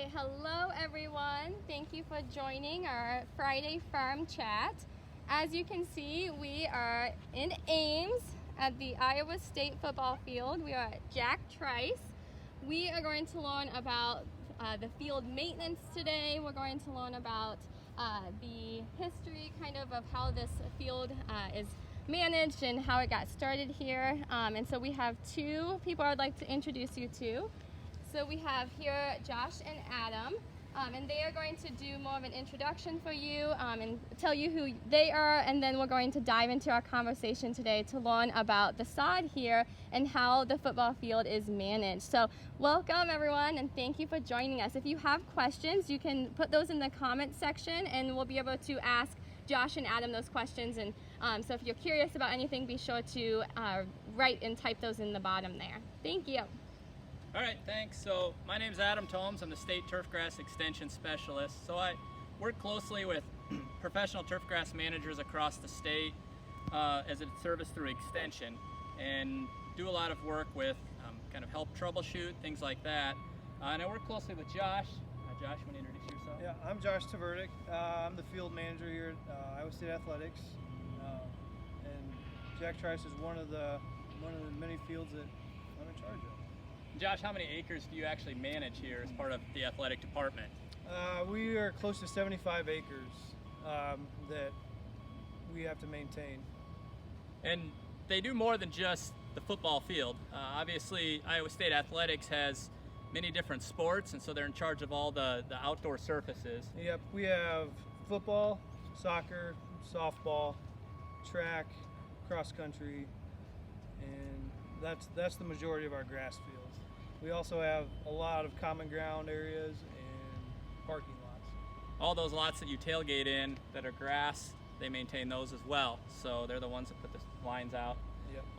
right, hello everyone. Thank you for joining our Friday Farm Chat. As you can see, we are in Ames at the Iowa State football field. We are at Jack Trice. We are going to learn about the field maintenance today. We're going to learn about the history of how this field is managed and how it got started here. And so we have two people I'd like to introduce you to. So we have here Josh and Adam, and they are going to do more of an introduction for you and tell you who they are, and then we're going to dive into our conversation today to learn about the sod here and how the football field is managed. So welcome everyone, and thank you for joining us. If you have questions, you can put those in the comment section and we'll be able to ask Josh and Adam those questions. And so if you're curious about anything, be sure to write and type those in the bottom there. Thank you. All right, thanks. So my name is Adam Tomes. I'm the State Turfgrass Extension Specialist. So I work closely with professional turfgrass managers across the state as a service through extension, and do a lot of work with help troubleshoot, things like that. And I work closely with Josh. Josh, want to introduce yourself? Yeah, I'm Josh Tverdik. I'm the field manager here at Iowa State Athletics. And Jack Trice is one of the many fields that I'm in charge of. Josh, how many acres do you actually manage here as part of the athletic department? We are close to 75 acres that we have to maintain. And they do more than just the football field. Obviously, Iowa State Athletics has many different sports, and so they're in charge of all the outdoor surfaces. Yep, we have football, soccer, softball, track, cross country, and that's the majority of our grass fields. We also have a lot of common ground areas and parking lots. All those lots that you tailgate in that are grass, they maintain those as well. So they're the ones that put the lines out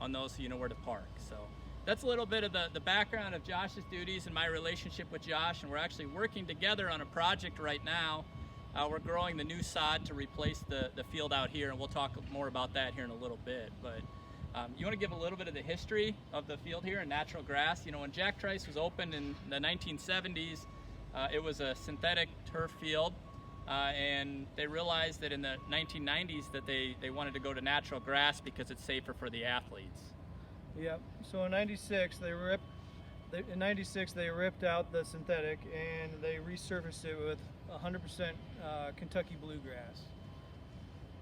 on those so you know where to park. So that's a little bit of the background of Josh's duties and my relationship with Josh, and we're actually working together on a project right now. We're growing the new sod to replace the field out here, and we'll talk more about that here in a little bit. But you want to give a little bit of the history of the field here and natural grass. You know, when Jack Trice was opened in the 1970s, it was a synthetic turf field, and they realized that in the 1990s that they wanted to go to natural grass because it's safer for the athletes. Yep. So in '96 they ripped out the synthetic and they resurfaced it with 100% Kentucky bluegrass.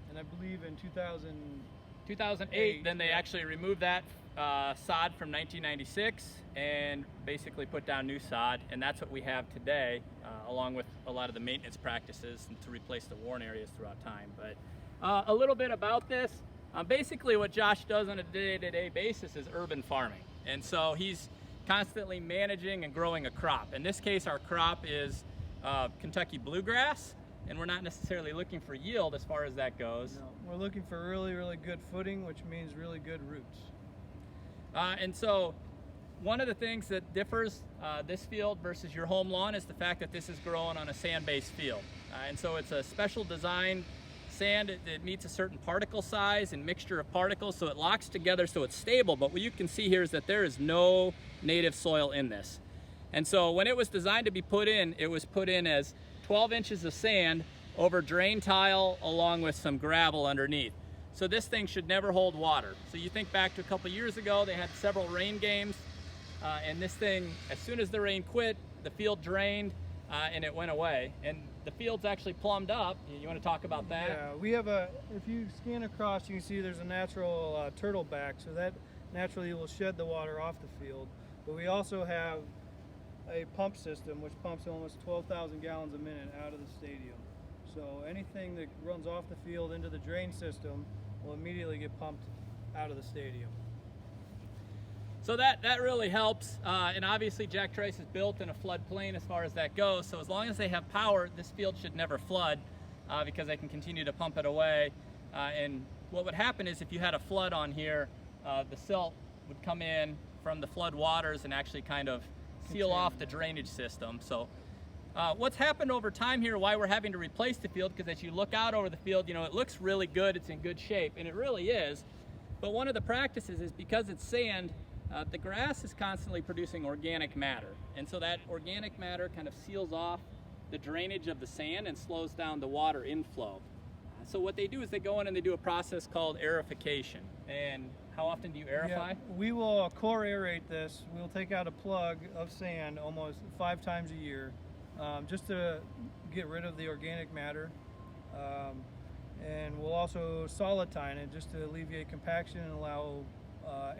And I believe in 2008, then they actually removed that sod from 1996 and basically put down new sod, and that's what we have today, along with a lot of the maintenance practices and to replace the worn areas throughout time. But a little bit about this. Basically what Josh does on a day-to-day basis is urban farming, and so he's constantly managing and growing a crop. In this case, our crop is Kentucky bluegrass, and we're not necessarily looking for yield as far as that goes. No, we're looking for really, really good footing, which means really good roots. And so one of the things that differs this field versus your home lawn is the fact that this is growing on a sand-based field. And so it's a special designed sand that meets a certain particle size and mixture of particles, so it locks together so it's stable. But what you can see here is that there is no native soil in this. And so when it was designed to be put in, it was put in as 12 inches of sand over drain tile along with some gravel underneath. So this thing should never hold water. So you think back to a couple years ago, they had several rain games, and this thing, as soon as the rain quit, the field drained and it went away. And the field's actually plumbed up. You want to talk about that? Yeah, we have if you scan across, you can see there's a natural turtle back, so that naturally will shed the water off the field. But we also have a pump system which pumps almost 12,000 gallons a minute out of the stadium. So anything that runs off the field into the drain system will immediately get pumped out of the stadium. So that really helps, and obviously Jack Trice is built in a floodplain as far as that goes, so as long as they have power, this field should never flood because they can continue to pump it away. And what would happen is if you had a flood on here, the silt would come in from the flood waters and actually kind of seal off the drainage system. So what's happened over time here, why we're having to replace the field, because as you look out over the field, you know, it looks really good, it's in good shape, and it really is. But one of the practices is because it's sand, the grass is constantly producing organic matter. And so that organic matter kind of seals off the drainage of the sand and slows down the water inflow. So what they do is they go in and they do a process called aerification. And how often do you aerify? Yeah, we will core aerate this. We'll take out a plug of sand almost 5 times a year, just to get rid of the organic matter. And we'll also solidine it just to alleviate compaction and allow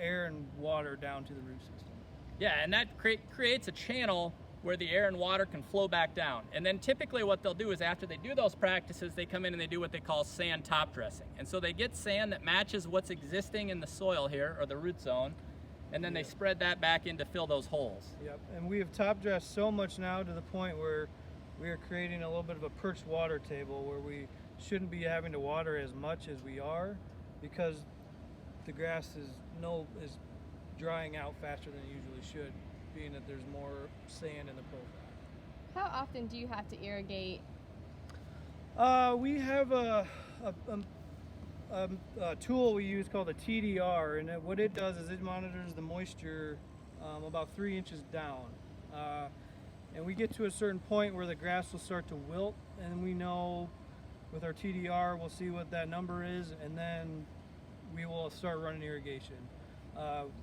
air and water down to the root system. Yeah, and that creates a channel where the air and water can flow back down. And then typically what they'll do is after they do those practices, they come in and they do what they call sand top dressing. And so they get sand that matches what's existing in the soil here, or the root zone, and then they spread that back in to fill those holes. Yep, and we have top dressed so much now to the point where we are creating a little bit of a perched water table where we shouldn't be having to water as much as we are, because the grass is drying out faster than it usually should, being that there's more sand in the profile. How often do you have to irrigate? We have a tool we use called a TDR, and what it does is it monitors the moisture about 3 inches down. And we get to a certain point where the grass will start to wilt, and we know with our TDR we'll see what that number is, and then we will start running irrigation.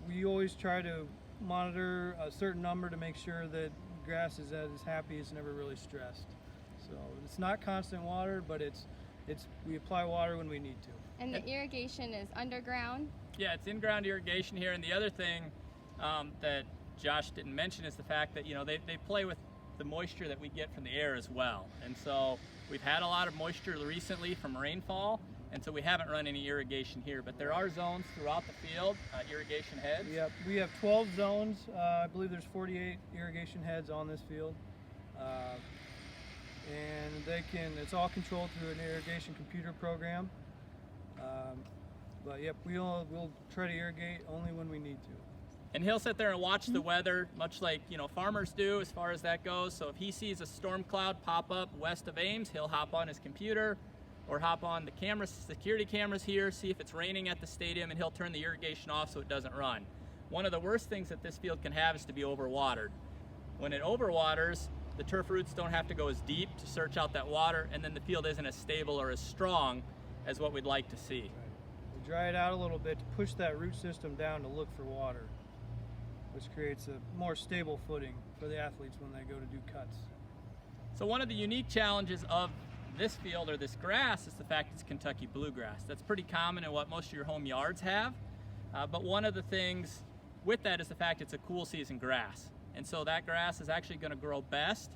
We always try to monitor a certain number to make sure that grass is as happy, it's never really stressed. So it's not constant water, but we apply water when we need to. And the irrigation is underground? Yeah, it's in-ground irrigation here. And the other thing that Josh didn't mention is the fact that, they play with the moisture that we get from the air as well. And so we've had a lot of moisture recently from rainfall, and so we haven't run any irrigation here, but there are zones throughout the field, irrigation heads. Yep, we have 12 zones. I believe there's 48 irrigation heads on this field. And it's all controlled through an irrigation computer program. But yep, we'll try to irrigate only when we need to. And he'll sit there and watch the weather, much like farmers do as far as that goes. So if he sees a storm cloud pop up west of Ames, he'll hop on his computer or hop on the security cameras here, see if it's raining at the stadium, and he'll turn the irrigation off so it doesn't run. One of the worst things that this field can have is to be overwatered. When it overwaters, the turf roots don't have to go as deep to search out that water, and then the field isn't as stable or as strong as what we'd like to see. We dry it out a little bit to push that root system down to look for water, which creates a more stable footing for the athletes when they go to do cuts. So one of the unique challenges of this field or this grass is the fact it's Kentucky bluegrass. That's pretty common in what most of your home yards have. But one of the things with that is the fact it's a cool season grass. And so that grass is actually going to grow best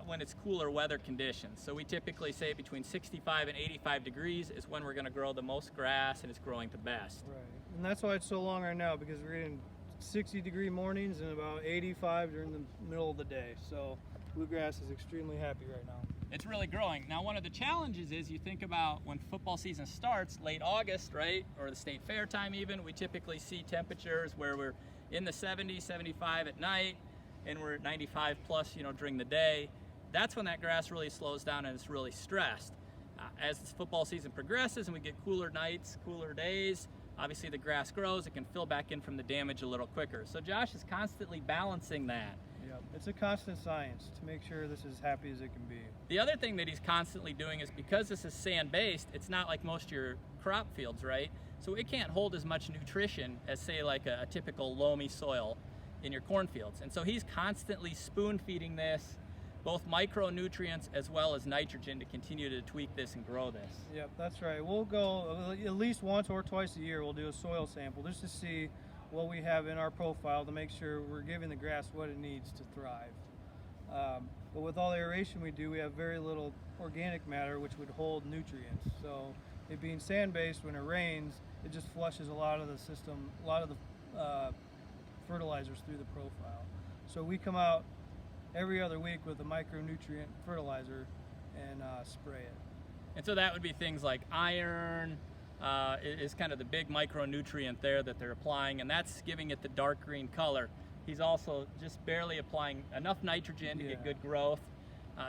when it's cooler weather conditions. So we typically say between 65 and 85 degrees is when we're going to grow the most grass and it's growing the best. Right, and that's why it's so long right now, because we're getting 60-degree mornings and about 85 during the middle of the day. So bluegrass is extremely happy right now. It's really growing. Now, one of the challenges is you think about when football season starts, late August, right, or the state fair time even, we typically see temperatures where we're in the 70s, 75 at night, and we're at 95 plus, during the day. That's when that grass really slows down and it's really stressed. As this football season progresses and we get cooler nights, cooler days, obviously the grass grows, it can fill back in from the damage a little quicker. So Josh is constantly balancing that. Yep. It's a constant science to make sure this is as happy as it can be. The other thing that he's constantly doing is because this is sand-based, it's not like most of your crop fields, right? So it can't hold as much nutrition as, say, like a typical loamy soil in your cornfields. And so he's constantly spoon-feeding this, both micronutrients as well as nitrogen, to continue to tweak this and grow this. Yep, that's right. We'll go at least once or twice a year, we'll do a soil sample just to see what we have in our profile to make sure we're giving the grass what it needs to thrive. But with all the aeration we do, we have very little organic matter which would hold nutrients. So it being sand-based, when it rains, it just flushes a lot of the system, a lot of the fertilizers through the profile. So we come out every other week with a micronutrient fertilizer and spray it. And so that would be things like iron, is kind of the big micronutrient there that they're applying, and that's giving it the dark green color. He's also just barely applying enough nitrogen to get good growth.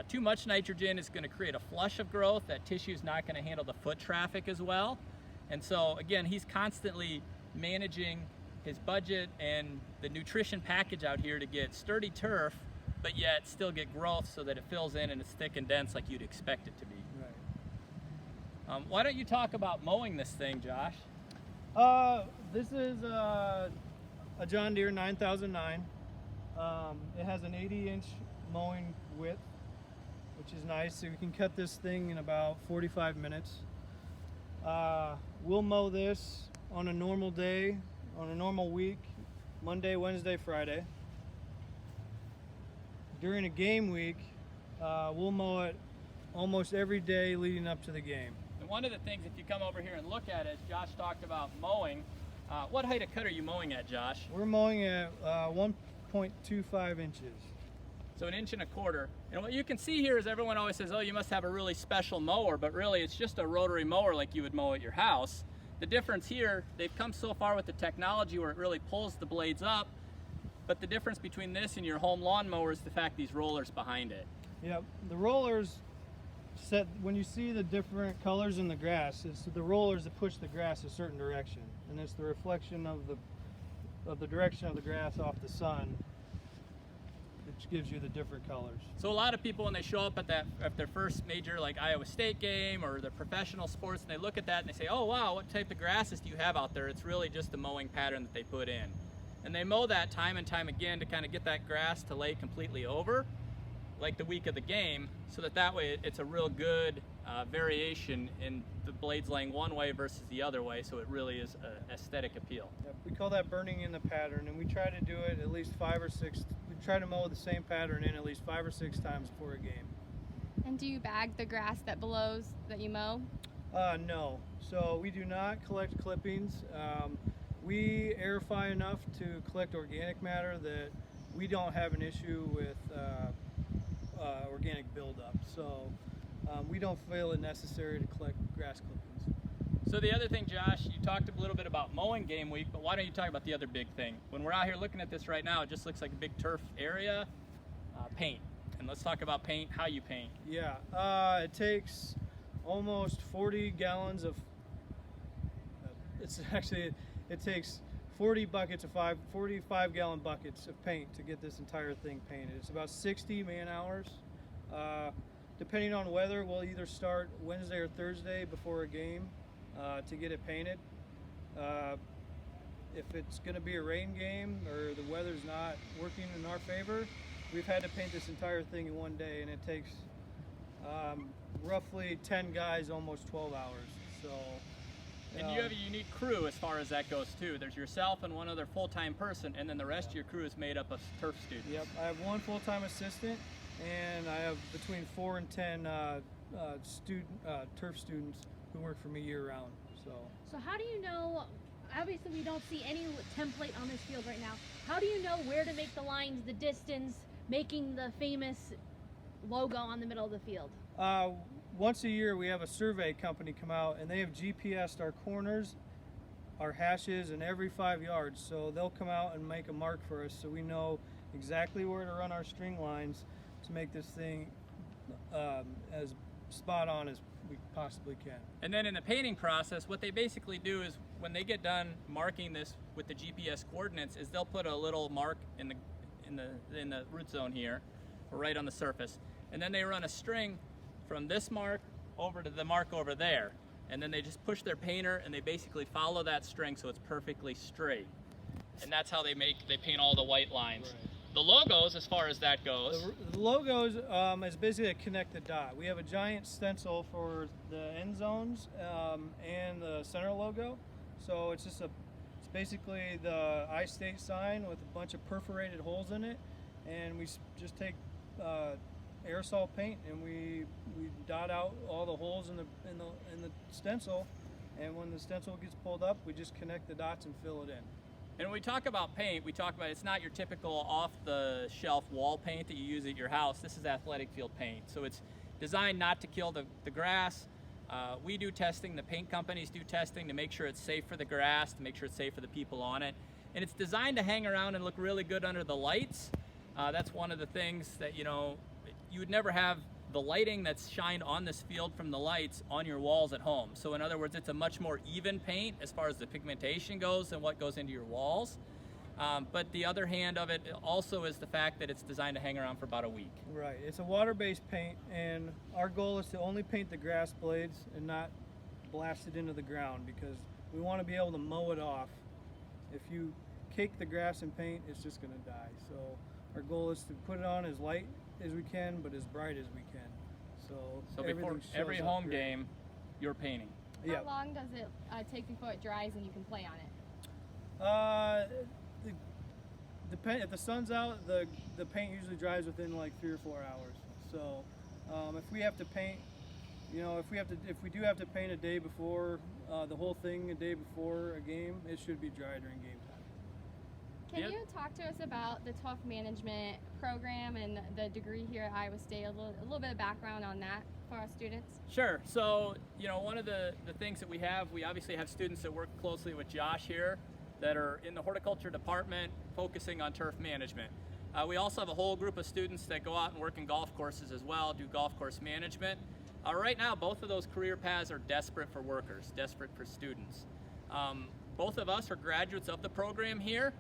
Too much nitrogen is going to create a flush of growth. That tissue is not going to handle the foot traffic as well. And so again, he's constantly managing his budget and the nutrition package out here to get sturdy turf, but yet still get growth so that it fills in and it's thick and dense like you'd expect it to be. Right. Why don't you talk about mowing this thing, Josh? This is a John Deere 9009. It has an 80-inch mowing width, which is nice. So we can cut this thing in about 45 minutes. We'll mow this on a normal day, on a normal week, Monday, Wednesday, Friday. During a game week, we'll mow it almost every day leading up to the game. And one of the things, if you come over here and look at it, Josh talked about mowing. What height of cut are you mowing at, Josh? We're mowing at 1.25 inches. So 1.25 inches. And what you can see here is everyone always says, oh, you must have a really special mower, but really it's just a rotary mower like you would mow at your house. The difference here, they've come so far with the technology where it really pulls the blades up, but the difference between this and your home lawn mower is the fact these rollers behind it. Yep, the rollers set, when you see the different colors in the grass, it's the rollers that push the grass a certain direction, and it's the reflection of the direction of the grass off the sun, which gives you the different colors. So a lot of people, when they show up at their first major like Iowa State game or their professional sports, and they look at that and they say, oh wow, what type of grasses do you have out there? It's really just the mowing pattern that they put in. And they mow that time and time again to kind of get that grass to lay completely over, like the week of the game, so that way it's a real good variation in the blades laying one way versus the other way, so it really is an aesthetic appeal. Yep, we call that burning in the pattern, and we try to do it at least 5 or 6. We try to mow the same pattern in at least 5 or 6 times before a game. And do you bag the grass that you mow? No. So we do not collect clippings. We aerify enough to collect organic matter that we don't have an issue with organic buildup. So we don't feel it necessary to collect grass clippings. So the other thing, Josh, you talked a little bit about mowing game week, but why don't you talk about the other big thing? When we're out here looking at this right now, it just looks like a big turf area. Paint. And let's talk about paint, how you paint. Yeah, it takes almost 40 gallons of, it takes 45-gallon buckets of paint to get this entire thing painted. It's about 60 man hours. Depending on weather, we'll either start Wednesday or Thursday before a game to get it painted. If it's going to be a rain game or the weather's not working in our favor, we've had to paint this entire thing in one day, and it takes roughly 10 guys, almost 12 hours. So. And you have a unique crew as far as that goes too. There's yourself and one other full-time person, and then the rest of your crew is made up of turf students. Yep, I have one full-time assistant, and I have between 4 and 10 turf students who work for me year-round. So how do you know? Obviously, we don't see any template on this field right now. How do you know where to make the lines, the distance, making the famous logo on the middle of the field? Once a year, we have a survey company come out, and they have GPS'd our corners, our hashes, and every 5 yards. So they'll come out and make a mark for us, so we know exactly where to run our string lines to make this thing as spot on as we possibly can. And then in the painting process, what they basically do is when they get done marking this with the GPS coordinates, is they'll put a little mark in the root zone here, or right on the surface, and then they run a string from this mark over to the mark over there, and then they just push their painter and they basically follow that string so it's perfectly straight, and that's how they paint all the white lines. Right. The logos, as far as that goes, the logos is basically a connected dot. We have a giant stencil for the end zones and the center logo, so it's basically the I-State sign with a bunch of perforated holes in it, and we just take aerosol paint and we dot out all the holes in the stencil, and when the stencil gets pulled up, we just connect the dots and fill it in. And when we talk about paint, we talk about it's not your typical off-the-shelf wall paint that you use at your house. This is athletic field paint, so it's designed not to kill the grass. We do testing, the paint companies do testing to make sure it's safe for the grass, to make sure it's safe for the people on it, and it's designed to hang around and look really good under the lights. That's one of the things that, you know, you would never have the lighting that's shined on this field from the lights on your walls at home. So in other words, it's a much more even paint as far as the pigmentation goes than what goes into your walls. But the other hand of it also is the fact that it's designed to hang around for about a week. Right. It's a water-based paint, and our goal is to only paint the grass blades and not blast it into the ground, because we want to be able to mow it off. If you cake the grass in paint, it's just going to die. So our goal is to put it on as light as we can, but as bright as we can. So before every home game, you're painting. How long does it take before it dries and you can play on it? If the sun's out, the paint usually dries within like 3 or 4 hours. So if we have to paint, if we do have to paint a day before, the whole thing a day before a game, it should be dry during game time. Can you talk to us about the turf management program and the degree here at Iowa State, a little bit of background on that for our students? Sure. So, one of the things that we obviously have students that work closely with Josh here that are in the horticulture department focusing on turf management. We also have a whole group of students that go out and work in golf courses as well, do golf course management. Right now, both of those career paths are desperate for workers, desperate for students. Both of us are graduates of the program here.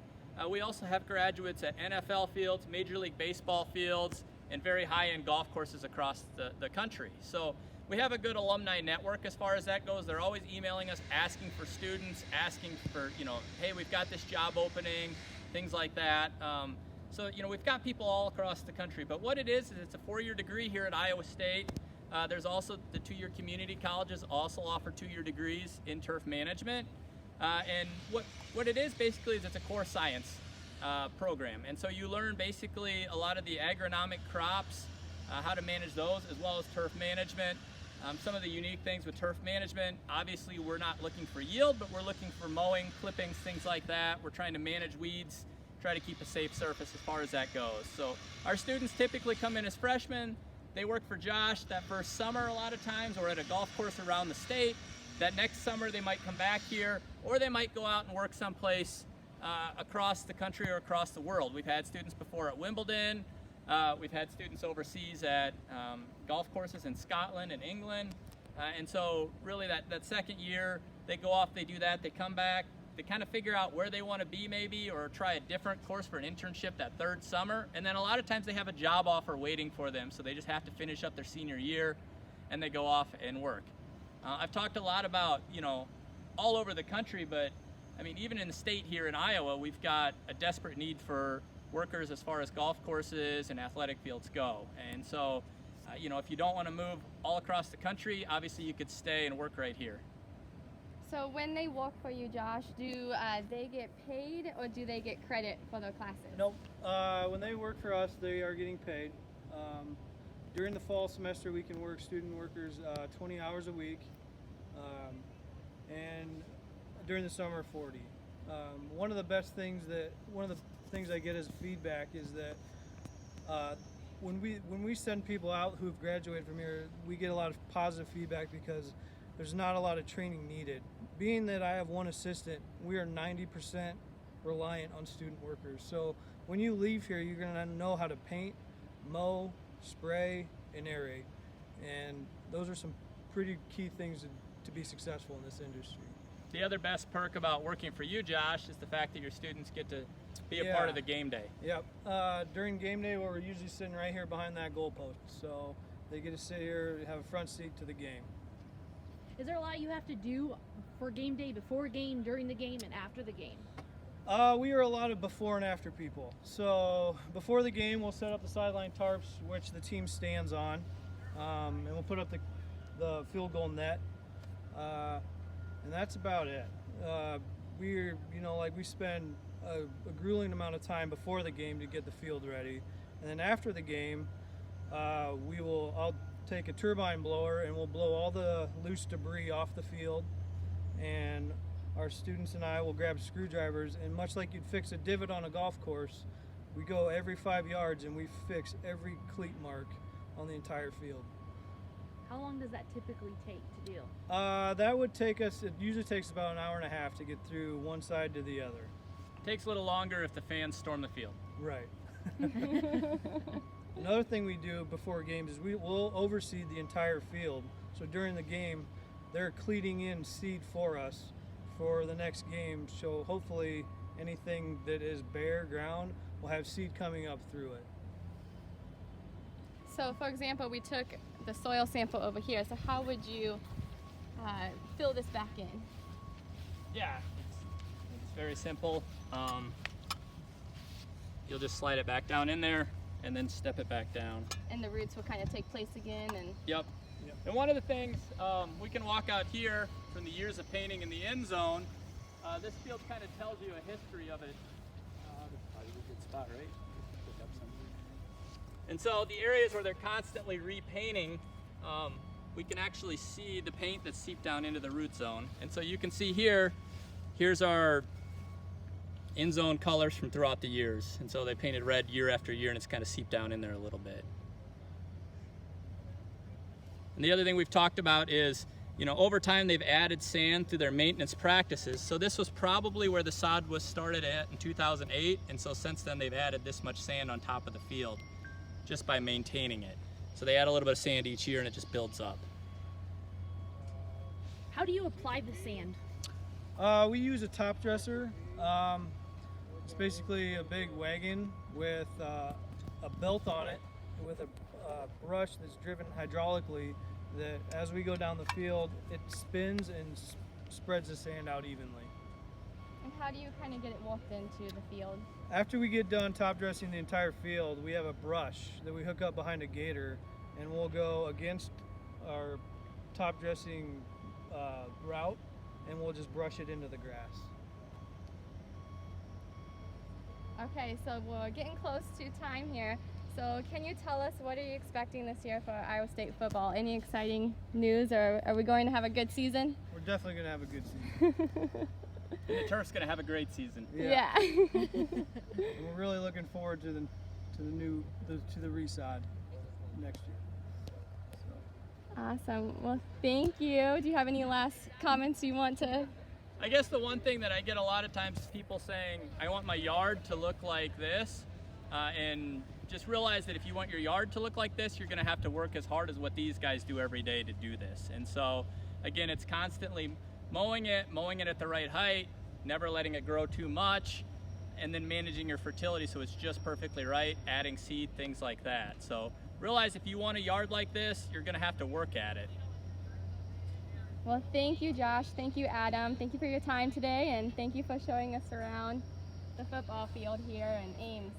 We also have graduates at NFL fields, Major League Baseball fields, and very high-end golf courses across the country. So we have a good alumni network as far as that goes. They're always emailing us, asking for students, asking for, hey, we've got this job opening, things like that. So we've got people all across the country. But what it is it's a 4-year degree here at Iowa State. There's also the 2-year community colleges also offer 2-year degrees in turf management. And what it is basically is it's a core science program. And so you learn basically a lot of the agronomic crops, how to manage those, as well as turf management. Some of the unique things with turf management, obviously we're not looking for yield, but we're looking for mowing, clippings, things like that. We're trying to manage weeds, try to keep a safe surface as far as that goes. So our students typically come in as freshmen. They work for Josh that first summer a lot of times, or at a golf course around the state. That next summer they might come back here, or they might go out and work someplace across the country or across the world. We've had students before at Wimbledon. We've had students overseas at golf courses in Scotland and England. And so really that second year, they go off, they do that, they come back, they kind of figure out where they want to be maybe, or try a different course for an internship that third summer. And then a lot of times they have a job offer waiting for them, so they just have to finish up their senior year and they go off and work. I've talked a lot about, all over the country, but I mean, even in the state here in Iowa, we've got a desperate need for workers as far as golf courses and athletic fields go. And so, if you don't want to move all across the country, obviously you could stay and work right here. So when they work for you, Josh, do they get paid or do they get credit for their classes? Nope. When they work for us, they are getting paid. During the fall semester, we can work student workers 20 hours a week, and during the summer, 40. One of the things I get as feedback is that when we send people out who've graduated from here, we get a lot of positive feedback because there's not a lot of training needed. Being that I have one assistant, we are 90% reliant on student workers. So when you leave here, you're gonna know how to paint, mow, spray, and aerate. And those are some pretty key things to be successful in this industry. The other best perk about working for you, Josh, is the fact that your students get to be a part of the game day. Yep. During game day, we're usually sitting right here behind that goalpost. So they get to sit here and have a front seat to the game. Is there a lot you have to do for game day, before game, during the game, and after the game? We are a lot of before and after people. So before the game, we'll set up the sideline tarps, which the team stands on, and we'll put up the field goal net, and that's about it. We spend a grueling amount of time before the game to get the field ready, and then after the game, I'll take a turbine blower and we'll blow all the loose debris off the field, and our students and I will grab screwdrivers, and much like you'd fix a divot on a golf course, we go every 5 yards and we fix every cleat mark on the entire field. How long does that typically take to do? That would take us, it usually takes about an hour and a half to get through one side to the other. Takes a little longer if the fans storm the field. Right. Another thing we do before games is we'll overseed the entire field. So during the game, they're cleating in seed for us for the next game. So hopefully anything that is bare ground will have seed coming up through it. So for example, we took the soil sample over here. So how would you fill this back in? Yeah, it's very simple. You'll just slide it back down in there and then step it back down. And the roots will kind of take place again. And Yep. And one of the things, we can walk out here from the years of painting in the end zone. This field kind of tells you a history of it. This is probably a good spot, right? Pick up some. And so the areas where they're constantly repainting, we can actually see the paint that's seeped down into the root zone. And so you can see here, here's our end zone colors from throughout the years. And so they painted red year after year, and it's kind of seeped down in there a little bit. And the other thing we've talked about is, over time they've added sand through their maintenance practices. So this was probably where the sod was started at in 2008, and so since then they've added this much sand on top of the field just by maintaining it. So they add a little bit of sand each year and it just builds up. How do you apply the sand? We use a top dresser. It's basically a big wagon with a belt on it with a brush that's driven hydraulically, that as we go down the field, it spins and spreads the sand out evenly. And how do you kind of get it walked into the field? After we get done top dressing the entire field, we have a brush that we hook up behind a gator, and we'll go against our top dressing route, and we'll just brush it into the grass. Okay, so we're getting close to time here. So can you tell us, what are you expecting this year for Iowa State football? Any exciting news, or are we going to have a good season? We're definitely going to have a good season. And the Turf's going to have a great season. Yeah. And we're really looking forward to the resod next year. So. Awesome. Well, thank you. Do you have any last comments you want to? I guess the one thing that I get a lot of times is people saying, I want my yard to look like this, and just realize that if you want your yard to look like this, you're going to have to work as hard as what these guys do every day to do this. And so, again, it's constantly mowing it at the right height, never letting it grow too much, and then managing your fertility so it's just perfectly right, adding seed, things like that. So realize if you want a yard like this, you're going to have to work at it. Well, thank you, Josh. Thank you, Adam. Thank you for your time today, and thank you for showing us around the football field here in Ames.